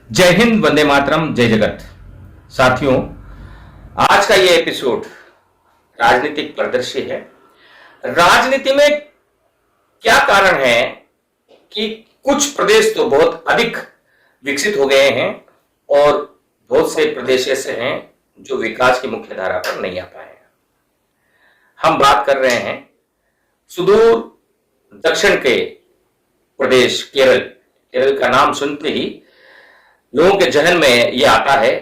जय हिंद, वंदे मातरम, जय जगत। साथियों, आज का ये एपिसोड राजनीतिक परिदृश्य है। राजनीति में क्या कारण है कि कुछ प्रदेश तो बहुत अधिक विकसित हो गए हैं और बहुत से प्रदेश ऐसे हैं जो विकास की मुख्य धारा पर नहीं आ पाए हैं। हम बात कर रहे हैं सुदूर दक्षिण के प्रदेश केरल का नाम सुनते ही लोगों के जहन में यह आता है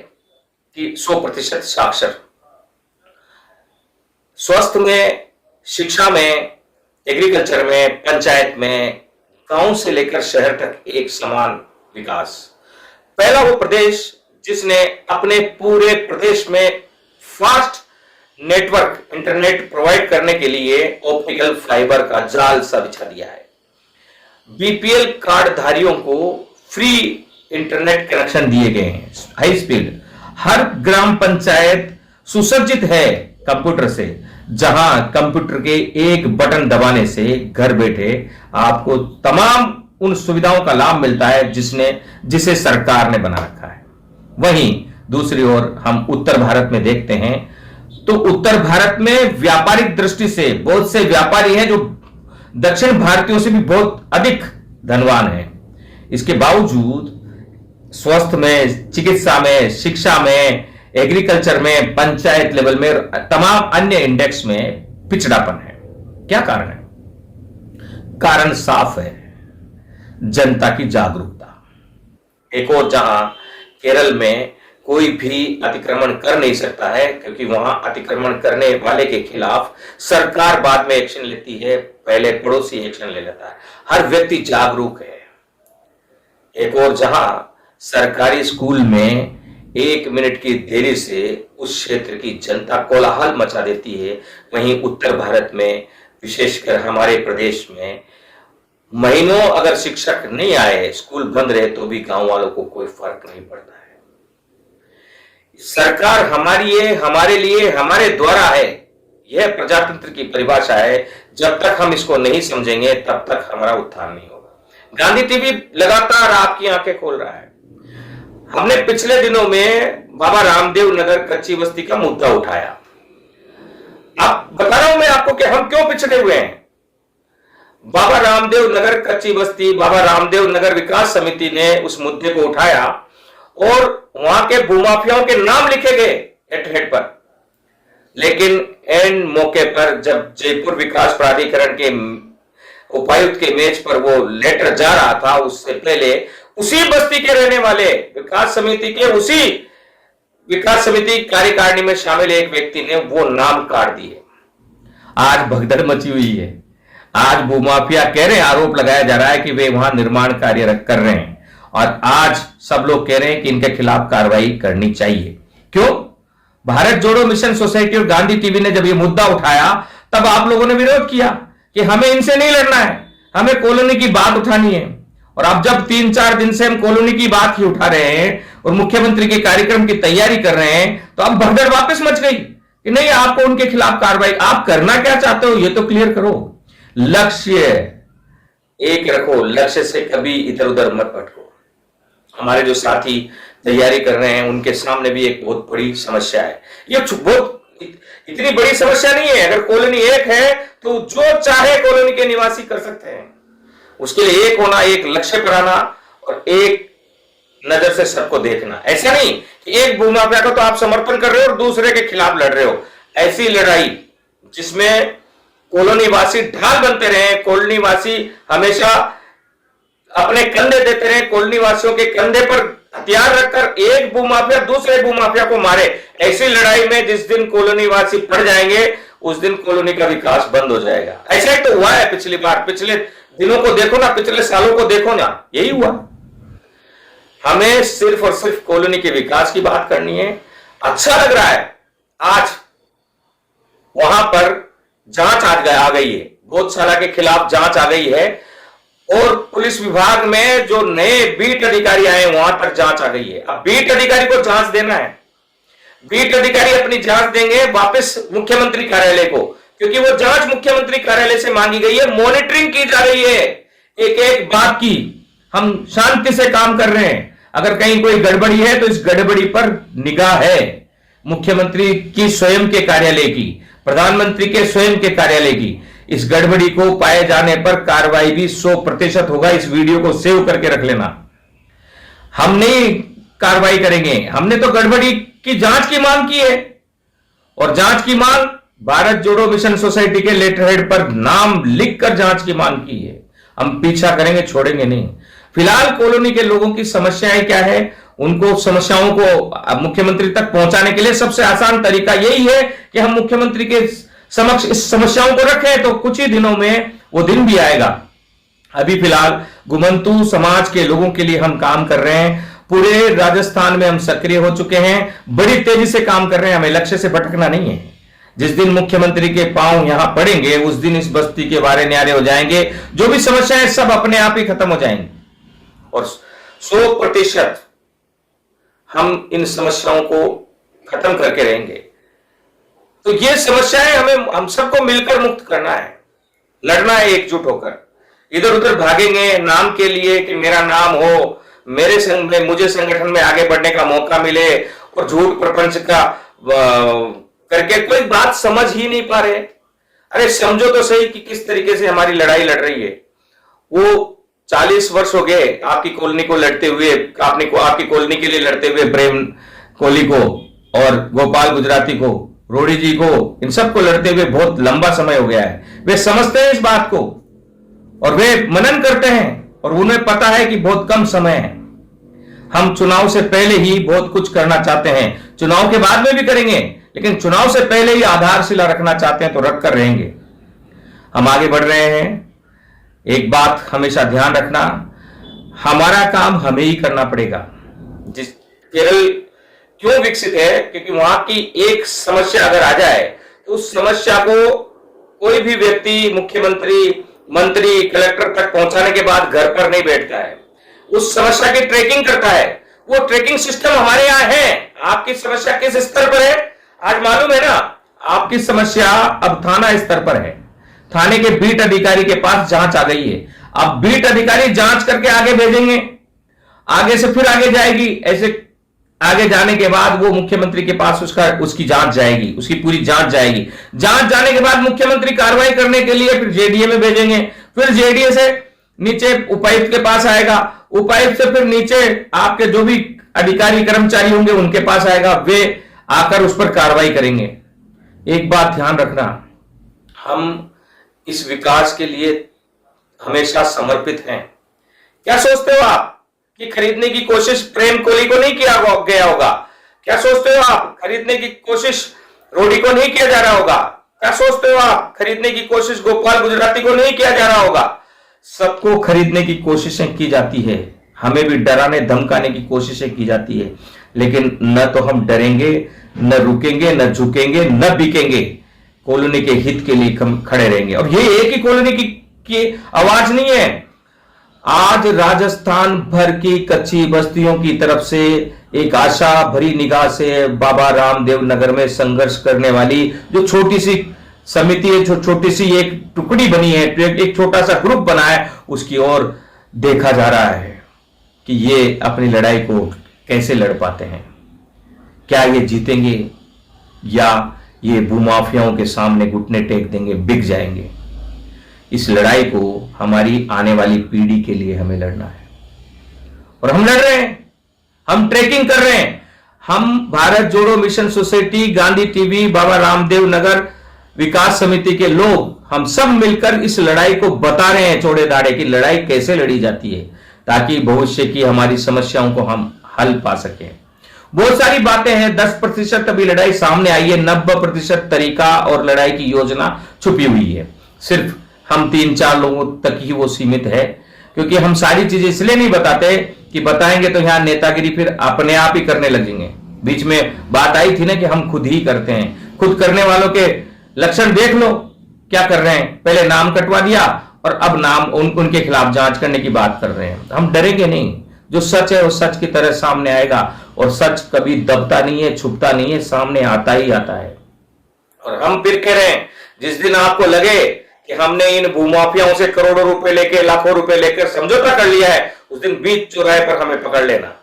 कि 100% साक्षर, स्वास्थ्य में, शिक्षा में, एग्रीकल्चर में, पंचायत में, गांव से लेकर शहर तक एक समान विकास। पहला वो प्रदेश जिसने अपने पूरे प्रदेश में फास्ट नेटवर्क इंटरनेट प्रोवाइड करने के लिए ऑप्टिकल फाइबर का जाल सा बिछा दिया है। बीपीएल कार्ड धारियों को फ्री इंटरनेट कनेक्शन दिए गए हैं, हाई स्पीड। हर ग्राम पंचायत सुसज्जित है कंप्यूटर से, जहां कंप्यूटर के एक बटन दबाने से घर बैठे आपको तमाम उन सुविधाओं का लाभ मिलता है जिसे सरकार ने बना रखा है। वहीं दूसरी ओर हम उत्तर भारत में देखते हैं तो उत्तर भारत में व्यापारिक दृष्टि से बहुत से व्यापारी हैं जो दक्षिण भारतीयों से भी बहुत अधिक धनवान हैं। इसके बावजूद स्वास्थ्य में, चिकित्सा में, शिक्षा में, एग्रीकल्चर में, पंचायत लेवल में, तमाम अन्य इंडेक्स में पिछड़ापन है। क्या कारण है? कारण साफ है, जनता की जागरूकता। एक और जहां केरल में कोई भी अतिक्रमण कर नहीं सकता है क्योंकि वहां अतिक्रमण करने वाले के खिलाफ सरकार बाद में एक्शन लेती है, पहले पड़ोसी एक्शन ले लेता है। हर व्यक्ति जागरूक है। एक और जहां सरकारी स्कूल में 1 मिनट की देरी से उस क्षेत्र की जनता कोलाहल मचा देती है, वहीं उत्तर भारत में, विशेषकर हमारे प्रदेश में, महीनों अगर शिक्षक नहीं आए, स्कूल बंद रहे तो भी गांव वालों को कोई फर्क नहीं पड़ता है। सरकार हमारी है, हमारे लिए, हमारे द्वारा है, यह प्रजातंत्र की परिभाषा है। जब तक हम इसको नहीं समझेंगे तब तक हमारा उत्थान नहीं होगा। गांधी टीवी लगातार आपकी आंखें खोल रहा है। हमने पिछले दिनों में बाबा रामदेव नगर कच्ची बस्ती का मुद्दा उठाया। अब बता रहा हूं मैं आपको कि हम क्यों पिछड़े हुए हैं। बाबा रामदेव नगर कच्ची बस्ती, बाबा रामदेव नगर विकास समिति ने उस मुद्दे को उठाया और वहां के भूमाफियाओं के नाम लिखे गए हेड पर। लेकिन एंड मौके पर जब जयपुर विकास प्राधिकरण के उपायुक्त के मेज पर वो लेटर जा रहा था, उससे पहले उसी बस्ती के रहने वाले विकास समिति कार्यकारिणी में शामिल एक व्यक्ति ने वो नाम काट दिए। आज भगदड़ मची हुई है। आज भूमाफिया कह रहे हैं, आरोप लगाया जा रहा है कि वे वहां निर्माण कार्य कर रहे हैं और आज सब लोग कह रहे हैं कि इनके खिलाफ कार्रवाई करनी चाहिए। क्यों? भारत जोड़ो मिशन सोसाइटी और गांधी टीवी ने जब ये मुद्दा उठाया तब आप लोगों ने विरोध किया कि हमें इनसे नहीं लड़ना है, हमें कॉलोनी की बात उठानी है। और अब जब 3-4 दिन से हम कॉलोनी की बात ही उठा रहे हैं और मुख्यमंत्री के कार्यक्रम की तैयारी कर रहे हैं तो अब भगदड़ वापस मच गई कि नहीं, आपको उनके खिलाफ कार्रवाई। आप करना क्या चाहते हो ये तो क्लियर करो। लक्ष्य एक रखो, लक्ष्य से कभी इधर उधर मत भटको। हमारे जो साथी तैयारी कर रहे हैं उनके सामने भी एक बहुत बड़ी समस्या है। ये बहुत इतनी बड़ी समस्या नहीं है। अगर कॉलोनी एक है तो जो चाहे कॉलोनी के निवासी कर सकते हैं। उसके लिए एक होना, एक लक्ष्य पर आना और एक नजर से सबको देखना। ऐसा नहीं कि एक भूमाफिया का तो आप समर्थन कर रहे हो और दूसरे के खिलाफ लड़ रहे हो। ऐसी लड़ाई जिसमें कॉलोनी वासी ढाल बनते रहे, कॉलोनी वासी हमेशा अपने कंधे देते रहे, कॉलोनी वासियों के कंधे पर हथियार रखकर एक भूमाफिया दूसरे भूमाफिया को मारे। ऐसी लड़ाई में जिस दिन कॉलोनी वासी पड़ जाएंगे उस दिन कॉलोनी का विकास बंद हो जाएगा। ऐसा ही तो हुआ है पिछली बार। पिछले दिनों को देखो ना, पिछले सालों को देखो ना, यही हुआ। हमें सिर्फ और सिर्फ कॉलोनी के विकास की बात करनी है। अच्छा लग रहा है आज वहां पर जांच आ गई है, गौशाला के खिलाफ जांच आ गई है और पुलिस विभाग में जो नए बीट अधिकारी आए वहां तक जांच आ गई है। अब बीट अधिकारी को जांच देना है। बीट अधिकारी अपनी जांच देंगे वापस मुख्यमंत्री कार्यालय को, क्योंकि वो जांच मुख्यमंत्री कार्यालय से मांगी गई है। मॉनिटरिंग की जा रही है एक एक बात की। हम शांति से काम कर रहे हैं। अगर कहीं कोई गड़बड़ी है तो इस गड़बड़ी पर निगाह है मुख्यमंत्री की स्वयं के कार्यालय की, प्रधानमंत्री के स्वयं के कार्यालय की। इस गड़बड़ी को पाए जाने पर कार्रवाई भी 100% होगा। इस वीडियो को सेव करके रख लेना। हम नहीं कार्रवाई करेंगे, हमने तो गड़बड़ी की जांच की मांग की है, और जांच की मांग भारत जोड़ो मिशन सोसाइटी के लेटरहेड पर नाम लिखकर जांच की मांग की है। हम पीछा करेंगे, छोड़ेंगे नहीं। फिलहाल कॉलोनी के लोगों की समस्याएं क्या है, उनको समस्याओं को मुख्यमंत्री तक पहुंचाने के लिए सबसे आसान तरीका यही है कि हम मुख्यमंत्री के समक्ष इस समस्याओं को रखें, तो कुछ ही दिनों में वो दिन भी आएगा। अभी फिलहाल घुमंतू समाज के लोगों के लिए हम काम कर रहे हैं। पूरे राजस्थान में हम सक्रिय हो चुके हैं, बड़ी तेजी से काम कर रहे हैं। हमें लक्ष्य से भटकना नहीं है। जिस दिन मुख्यमंत्री के पांव यहां पड़ेंगे उस दिन इस बस्ती के वारे न्यारे हो जाएंगे। जो भी समस्याएं सब अपने आप ही खत्म हो जाएंगी, और 100% हम इन समस्याओं को खत्म करके रहेंगे। तो ये समस्याएं हम सबको मिलकर मुक्त करना है, लड़ना है एकजुट होकर। इधर उधर भागेंगे नाम के लिए कि मेरा नाम हो, मेरे संग में मुझे संगठन में आगे बढ़ने का मौका मिले, और झूठ प्रपंच का करके कोई बात समझ ही नहीं पा रहे। अरे समझो तो सही कि किस तरीके से हमारी लड़ाई लड़ रही है। वो 40 वर्ष हो गए आपकी कॉलोनी को लड़ते हुए, आपकी कॉलोनी के लिए लड़ते हुए, प्रेम कोहली को और गोपाल गुजराती को, रोड़ी जी को, इन सबको लड़ते हुए बहुत लंबा समय हो गया है। वे समझते हैं इस बात को और वे मनन करते हैं, और उन्हें पता है कि बहुत कम समय है। हम चुनाव से पहले ही बहुत कुछ करना चाहते हैं, चुनाव के बाद में भी करेंगे, लेकिन चुनाव से पहले ही आधारशिला रखना चाहते हैं तो रख कर रहेंगे। हम आगे बढ़ रहे हैं। एक बात हमेशा ध्यान रखना, हमारा काम हमें ही करना पड़ेगा। जिस केरल क्यों विकसित है, क्योंकि वहां की एक समस्या अगर आ जाए तो उस समस्या को कोई भी व्यक्ति मुख्यमंत्री, मंत्री, कलेक्टर तक पहुंचाने के बाद घर पर नहीं बैठता है, उस समस्या की ट्रैकिंग करता है। वो ट्रैकिंग सिस्टम हमारे यहाँ है। आपकी समस्या किस स्तर पर है आज मालूम है ना? आपकी समस्या अब थाना स्तर पर है। थाने के बीट अधिकारी के पास जांच आ गई है। अब बीट अधिकारी जांच करके आगे भेजेंगे, आगे से फिर आगे जाएगी। ऐसे आगे जाने के बाद वो मुख्यमंत्री के पास उसकी जांच जाएगी, उसकी पूरी जांच जाएगी। जांच जाने के बाद मुख्यमंत्री कार्रवाई करने के लिए फिर जेडीए में भेजेंगे, फिर जेडीए से नीचे उपायुक्त के पास आएगा, उपायुक्त से फिर नीचे आपके जो भी अधिकारी कर्मचारी होंगे उनके पास आएगा, वे आकर उस पर कार्रवाई करेंगे। एक बात ध्यान रखना, हम इस विकास के लिए हमेशा समर्पित हैं। क्या सोचते हो आप कि खरीदने की कोशिश प्रेम कोहली को नहीं किया गया होगा? क्या सोचते हो आप खरीदने की कोशिश रोडी को नहीं किया जा रहा होगा? क्या सोचते हो आप खरीदने की कोशिश गोपाल गुजराती को नहीं किया जा रहा होगा? सबको खरीदने की कोशिशें की जाती है, हमें भी डराने धमकाने की कोशिशें की जाती है, लेकिन न तो हम डरेंगे, न रुकेंगे, न झुकेंगे, न बिकेंगे। कॉलोनी के हित के लिए हम खड़े रहेंगे। और ये एक ही कॉलोनी की आवाज नहीं है, आज राजस्थान भर की कच्ची बस्तियों की तरफ से एक आशा भरी निगाह से बाबा रामदेव नगर में संघर्ष करने वाली जो छोटी सी समिति है, जो छोटी सी एक टुकड़ी बनी है, एक छोटा सा ग्रुप बना है, उसकी ओर देखा जा रहा है कि ये अपनी लड़ाई को कैसे लड़ पाते हैं। क्या ये जीतेंगे या ये भूमाफियाओं के सामने घुटने टेक देंगे, बिक जाएंगे? इस लड़ाई को हमारी आने वाली पीढ़ी के लिए हमें लड़ना है, और हम लड़ रहे हैं, हम ट्रैकिंग कर रहे हैं। हम भारत जोड़ो mission society, Gandhi TV, Baba Ramdev नगर विकास समिति के लोग, हम सब मिलकर इस लड़ाई को बता रहे हैं चौड़े दाड़े की लड़ाई कैसे लड़ी जाती है, ताकि भविष्य की हमारी समस्याओं को हम हल पा सकें। बहुत सारी बातें हैं, 10% अभी लड़ाई सामने आई है, 90% तरीका और लड़ाई की योजना छुपी हुई है। सिर्फ हम 3-4 लोगों तक ही वो सीमित है, क्योंकि हम सारी चीजें इसलिए नहीं बताते कि बताएंगे तो यहां नेतागिरी फिर अपने आप ही करने लगेंगे। बीच में बात आई थी ना कि हम खुद ही करते हैं। खुद करने वालों के लक्षण देख लो क्या कर रहे हैं। पहले नाम कटवा दिया और अब नाम उनके खिलाफ जांच करने की बात कर रहे हैं। हम डरेंगे नहीं, जो सच है वो सच की तरह सामने आएगा, और सच कभी दबता नहीं है, छुपता नहीं है, सामने आता ही आता है। और हम फिर कह रहे हैं, जिस दिन आपको लगे कि हमने इन भूमाफियाओं से करोड़ों रुपए लेके, लाखों रुपए लेकर समझौता कर लिया है, उस दिन बीच चौराहे पर हमें पकड़ लेना।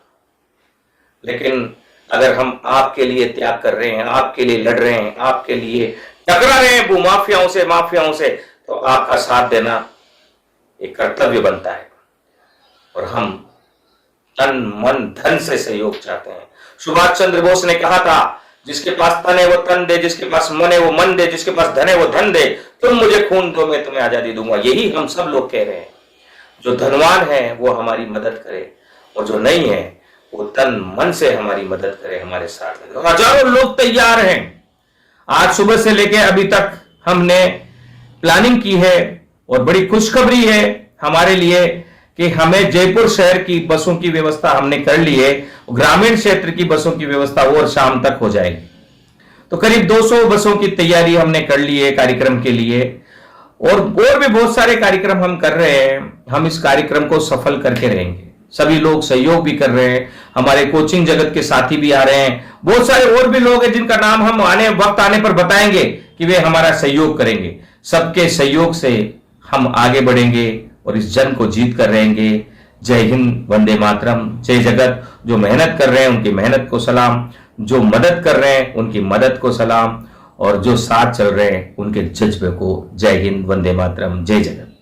लेकिन अगर हम आपके लिए त्याग कर रहे हैं, आपके लिए लड़ रहे हैं, आपके लिए टकरा रहे हैं भूमाफियाओं से, माफियाओं से, तो आपका साथ देना एक कर्तव्य बनता है। और हम तन मन धन से सहयोग चाहते हैं। सुभाष चंद्र बोस ने कहा था, जिसके पास तन है वो तन दे, जिसके पास मन है वो मन दे, जिसके पास धन है वो धन दे, तुम मुझे खून दो मैं तुम्हें आजादी दूंगा। यही हम सब लोग कह रहे हैं। जो धनवान है वो हमारी मदद करे, और जो नहीं है वो तन मन से हमारी मदद करे, हमारे साथ में। हजारों लोग तैयार हैं। आज सुबह से लेकर अभी तक हमने प्लानिंग की है, और बड़ी खुशखबरी है हमारे लिए कि हमें जयपुर शहर की बसों की व्यवस्था हमने कर ली है। ग्रामीण क्षेत्र की बसों की व्यवस्था और शाम तक हो जाएगी। तो करीब 200 बसों की तैयारी हमने कर ली है कार्यक्रम के लिए, और भी बहुत सारे कार्यक्रम हम कर रहे हैं। हम इस कार्यक्रम को सफल करके रहेंगे। सभी लोग सहयोग भी कर रहे हैं, हमारे कोचिंग जगत के साथी भी आ रहे हैं, बहुत सारे और भी लोग हैं जिनका नाम हम वक्त आने पर बताएंगे कि वे हमारा सहयोग करेंगे। सबके सहयोग से हम आगे बढ़ेंगे और इस जंग को जीत कर रहेंगे। जय हिंद, वंदे मातरम, जय जगत। जो मेहनत कर रहे हैं उनकी मेहनत को सलाम, जो मदद कर रहे हैं उनकी मदद को सलाम, और जो साथ चल रहे हैं उनके जज्बे को जय हिंद, वंदे मातरम, जय जगत।